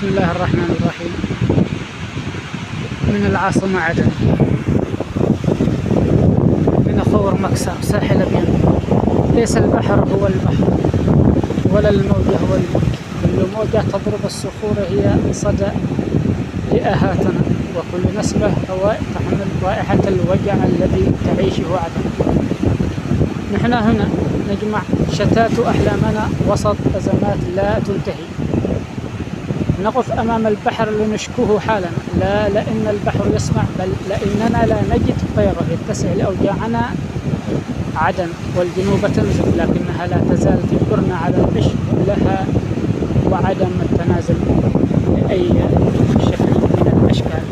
بسم الله الرحمن الرحيم. من العاصمة عدن، من خور مكسر ساحل أبيض. ليس البحر هو البحر ولا الموجة هو الموج، كل موجة تضرب الصخور هي صدى لآهاتنا، وكل نسمة هواء تحمل رائحة الوجع الذي تعيشه عدن. نحن هنا نجمع شتات أحلامنا وسط أزمات لا تنتهي. نقف أمام البحر لنشكوه حالنا، لا لأن البحر يسمع، بل لأننا لا نجد غيره يتسع لأوجاعنا. عدن والجنوب تنزف، لكنها لا تزال تجبرنا على العشق لها وعدم التنازل لأي شكل من الأشكال.